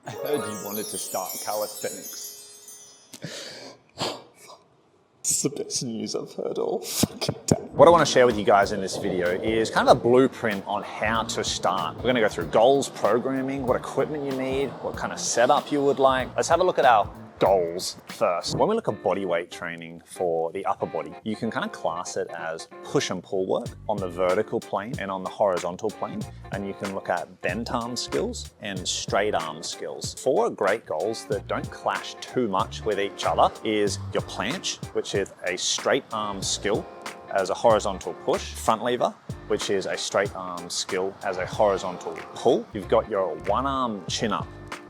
I heard you wanted to start calisthenics. It's the best news I've heard all fucking day. What I want to share with you guys in this video is kind of a blueprint on how to start. We're going to go through goals, programming, what equipment you need, what kind of setup you would like. Let's have a look at our goals first. When we look at body weight training for the upper body, you can kind of class it as push and pull work on the vertical plane and on the horizontal plane. And you can look at bent arm skills and straight arm skills. Four great goals that don't clash too much with each other is your planche, which is a straight arm skill as a horizontal push, front lever, which is a straight arm skill as a horizontal pull. You've got your one arm chin up.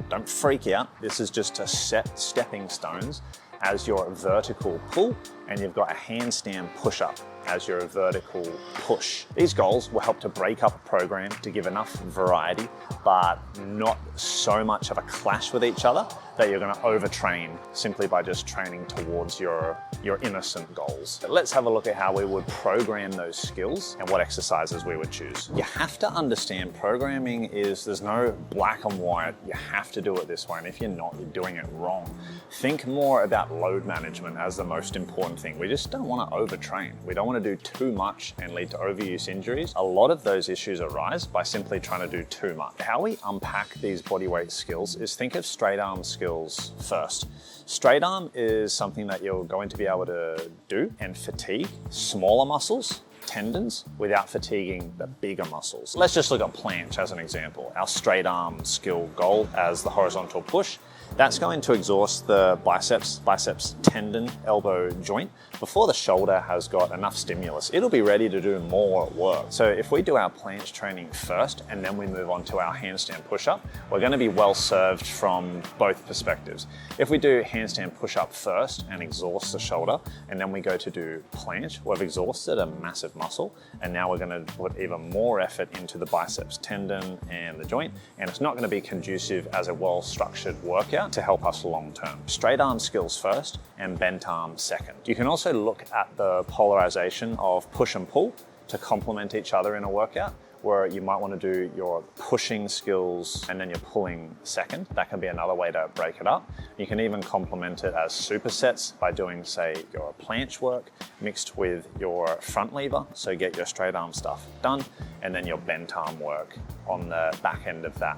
Don't freak out. This is just to set stepping stones as your vertical pull, and you've got a handstand push up as your vertical push. These goals will help to break up a program to give enough variety, but not so much of a clash with each other that you're going to overtrain simply by just training towards your innocent goals. But let's have a look at how we would program those skills and what exercises we would choose. You have to understand programming there's no black and white. You have to do it this way, and if you're not, you're doing it wrong. Think more about load management as the most important thing. We just don't want to overtrain. We don't want to do too much and lead to overuse injuries. A lot of those issues arise by simply trying to do too much. How we unpack these bodyweight skills is think of straight arm skills first. Straight arm is something that you're going to be able to do and fatigue smaller muscles, tendons, without fatiguing the bigger muscles. Let's just look at planche as an example. Our straight arm skill goal as the horizontal push. That's going to exhaust the biceps tendon, elbow joint before the shoulder has got enough stimulus. It'll be ready to do more work. So if we do our planche training first and then we move on to our handstand push-up, we're going to be well served from both perspectives. If we do handstand push-up first and exhaust the shoulder, and then we go to do planche, we've exhausted a massive muscle, and now we're going to put even more effort into the biceps tendon and the joint, and it's not going to be conducive as a well-structured workout to help us long term. Straight arm skills first and bent arm second. You can also look at the polarization of push and pull to complement each other in a workout, where you might want to do your pushing skills and then your pulling second. That can be another way to break it up. You can even complement it as supersets by doing, say, your planche work mixed with your front lever, so get your straight arm stuff done, and then your bent arm work on the back end of that.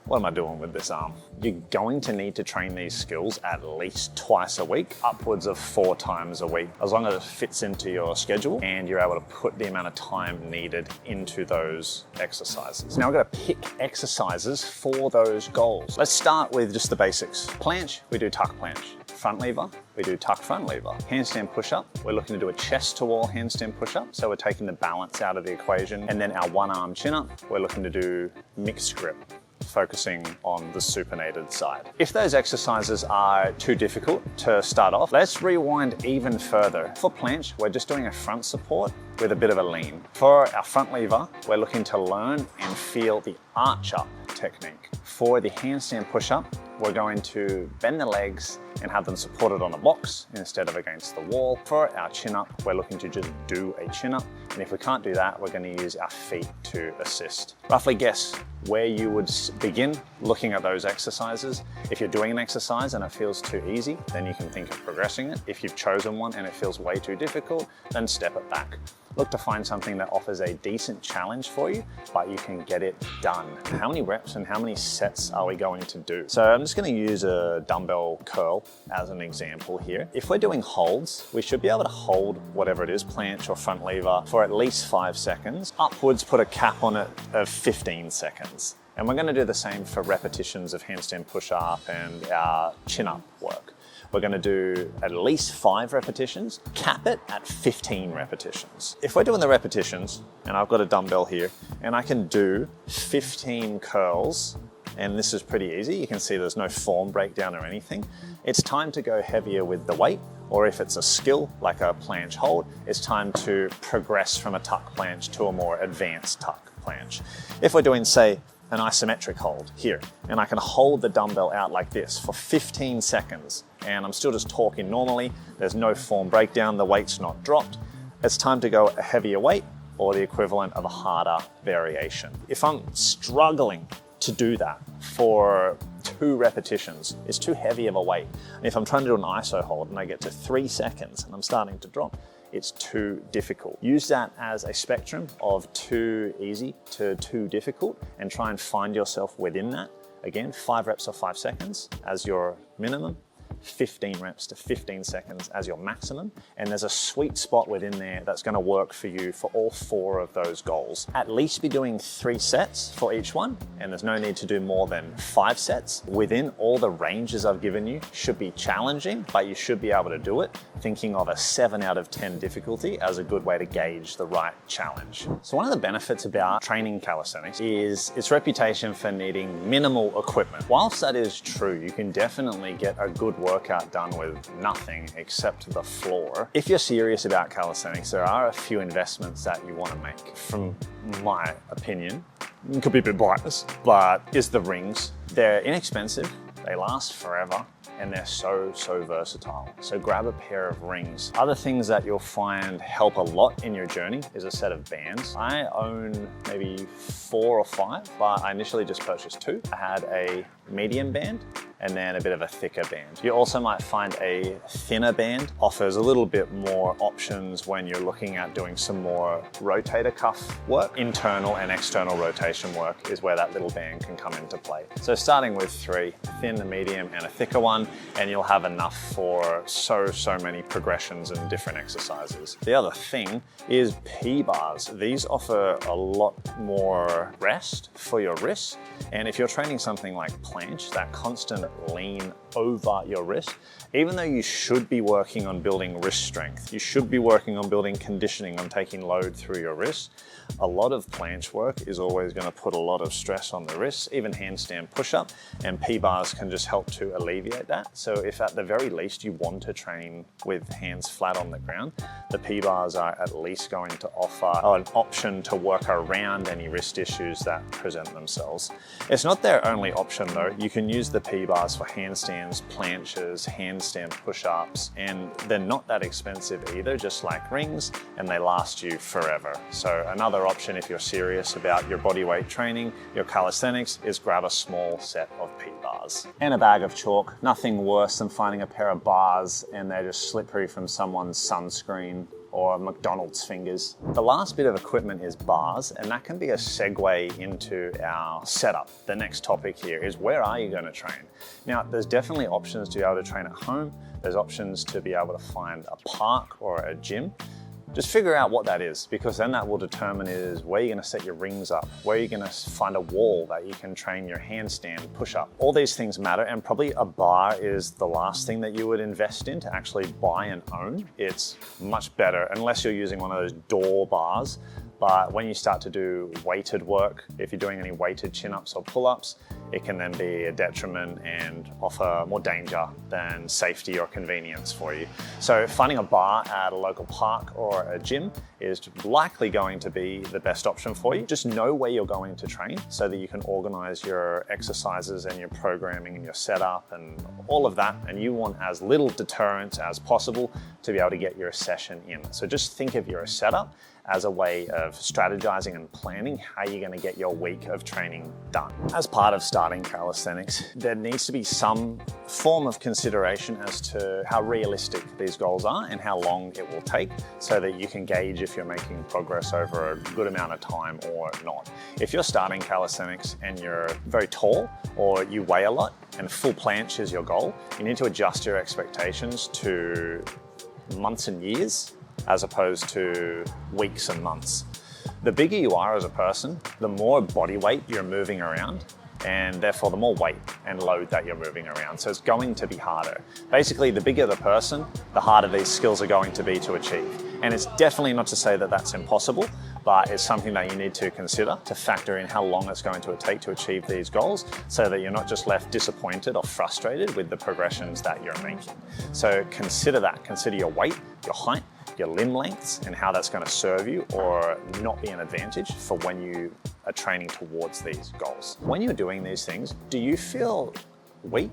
What am I doing with this arm? You're going to need to train these skills at least twice a week, upwards of 4 times a week, as long as it fits into your schedule and you're able to put the amount of time needed into those exercises. Now we're going to pick exercises for those goals. Let's start with just the basics. Planche, we do tuck planche. Front lever, we do tuck front lever. Handstand push-up, we're looking to do a chest to wall handstand push-up, so we're taking the balance out of the equation. And then our one arm chin-up, we're looking to do mixed grip, focusing on the supinated side. If those exercises are too difficult to start off, let's rewind even further. For planche, we're just doing a front support with a bit of a lean. For our front lever, we're looking to learn and feel the arch up technique. For the handstand push-up, we're going to bend the legs and have them supported on a box instead of against the wall. For our chin up, we're looking to just do a chin up. And if we can't do that, we're going to use our feet to assist. Roughly guess where you would begin looking at those exercises. If you're doing an exercise and it feels too easy, then you can think of progressing it. If you've chosen one and it feels way too difficult, then step it back. Look to find something that offers a decent challenge for you, but you can get it done. How many reps and how many sets are we going to do? So I'm just going to use a dumbbell curl as an example here. If we're doing holds, we should be able to hold whatever it is, planche or front lever, for at least 5 seconds. Upwards, put a cap on it of 15 seconds. And we're going to do the same for repetitions of handstand push-up and our chin-up work. We're going to do at least 5 repetitions, cap it at 15 repetitions. If we're doing the repetitions, and I've got a dumbbell here, and I can do 15 curls, and this is pretty easy. You can see there's no form breakdown or anything. It's time to go heavier with the weight, or if it's a skill like a planche hold, it's time to progress from a tuck planche to a more advanced tuck planche. If we're doing, say, an isometric hold here, and I can hold the dumbbell out like this for 15 seconds, and I'm still just talking normally, there's no form breakdown, the weight's not dropped, it's time to go a heavier weight or the equivalent of a harder variation. If I'm struggling to do that for 2 repetitions is too heavy of a weight. And if I'm trying to do an iso hold and I get to 3 seconds and I'm starting to drop, it's too difficult. Use that as a spectrum of too easy to too difficult and try and find yourself within that. Again, 5 reps or 5 seconds as your minimum, 15 reps to 15 seconds as your maximum. And there's a sweet spot within there that's gonna work for you for all 4 of those goals. At least be doing 3 sets for each one, and there's no need to do more than 5 sets. Within all the ranges I've given you should be challenging, but you should be able to do it. Thinking of a 7 out of 10 difficulty as a good way to gauge the right challenge. So one of the benefits about training calisthenics is its reputation for needing minimal equipment. Whilst that is true, you can definitely get a good workout done with nothing except the floor. If you're serious about calisthenics, there are a few investments that you want to make. From my opinion, it could be a bit biased, but is the rings. They're inexpensive, they last forever, and they're so versatile. So grab a pair of rings. Other things that you'll find help a lot in your journey is a set of bands. I own maybe 4 or 5, but I initially just purchased 2. I had a medium band and then a bit of a thicker band. You also might find a thinner band offers a little bit more options when you're looking at doing some more rotator cuff work. Internal and external rotation work is where that little band can come into play. So starting with 3, a thin, a medium, and a thicker one, and you'll have enough for so many progressions and different exercises. The other thing is P-bars. These offer a lot more rest for your wrists, and if you're training something like planche, that constant lean over your wrist, even though you should be working on building wrist strength, you should be working on building conditioning, on taking load through your wrist, a lot of planche work is always going to put a lot of stress on the wrists, even handstand push-up, and P-bars can just help to alleviate that. So if at the very least you want to train with hands flat on the ground, the P-bars are at least going to offer an option to work around any wrist issues that present themselves. It's not their only option though. You can use the P-bars for handstands, planches, handstand push-ups, and they're not that expensive either, just like rings, and they last you forever. So another option if you're serious about your body weight training, your calisthenics, is grab a small set of P-bars. And a bag of chalk. Nothing worse than finding a pair of bars and they're just slippery from someone's sunscreen or McDonald's fingers. The last bit of equipment is bars, and that can be a segue into our setup. The next topic here is, where are you going to train? Now, there's definitely options to be able to train at home. There's options to be able to find a park or a gym. Just figure out what that is, because then that will determine is where you're going to set your rings up, where you're going to find a wall that you can train your handstand push-up. All these things matter, and probably a bar is the last thing that you would invest in to actually buy and own. It's much better, unless you're using one of those door bars. But when you start to do weighted work, if you're doing any weighted chin-ups or pull-ups, it can then be a detriment and offer more danger than safety or convenience for you. So finding a bar at a local park or a gym is likely going to be the best option for you. Just know where you're going to train so that you can organize your exercises and your programming and your setup and all of that. And you want as little deterrence as possible to be able to get your session in. So just think of your setup as a way of strategizing and planning how you're going to get your week of training done. As part of starting calisthenics, there needs to be some form of consideration as to how realistic these goals are and how long it will take, so that you can gauge if you're making progress over a good amount of time or not. If you're starting calisthenics and you're very tall or you weigh a lot and full planche is your goal, you need to adjust your expectations to months and years as opposed to weeks and months. The bigger you are as a person, the more body weight you're moving around, and therefore the more weight and load that you're moving around. So it's going to be harder. Basically, the bigger the person, the harder these skills are going to be to achieve. And it's definitely not to say that that's impossible, but it's something that you need to consider to factor in how long it's going to take to achieve these goals, so that you're not just left disappointed or frustrated with the progressions that you're making. So consider that. Consider your weight, your height, your limb lengths, and how that's going to serve you or not be an advantage for when you are training towards these goals. When you're doing these things, do you feel weak?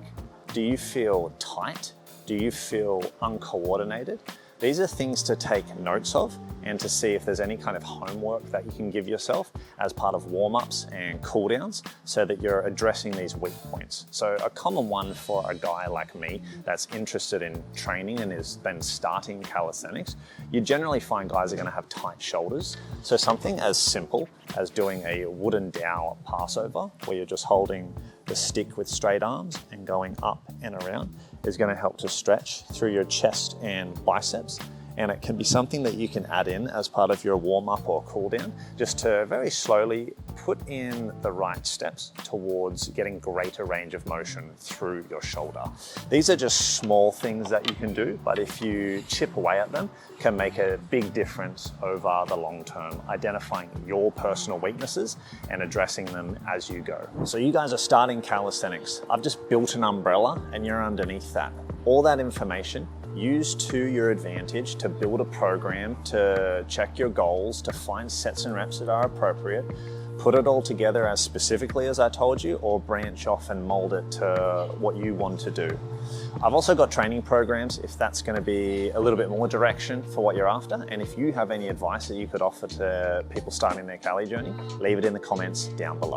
Do you feel tight? Do you feel uncoordinated? These are things to take notes of and to see if there's any kind of homework that you can give yourself as part of warm-ups and cool-downs so that you're addressing these weak points. So a common one for a guy like me that's interested in training and is then starting calisthenics, you generally find guys are gonna have tight shoulders. So something as simple as doing a wooden dowel passover, where you're just holding the stick with straight arms and going up and around, is gonna help to stretch through your chest and biceps. And it can be something that you can add in as part of your warm-up or cool-down, just to very slowly put in the right steps towards getting greater range of motion through your shoulder. These are just small things that you can do, but if you chip away at them, can make a big difference over the long term, identifying your personal weaknesses and addressing them as you go. So you guys are starting calisthenics. I've just built an umbrella and you're underneath that. All that information, use to your advantage to build a program, to check your goals, to find sets and reps that are appropriate, put it all together as specifically as I told you, or branch off and mold it to what you want to do. I've also got training programs if that's going to be a little bit more direction for what you're after. And if you have any advice that you could offer to people starting their Cali journey, leave it in the comments down below.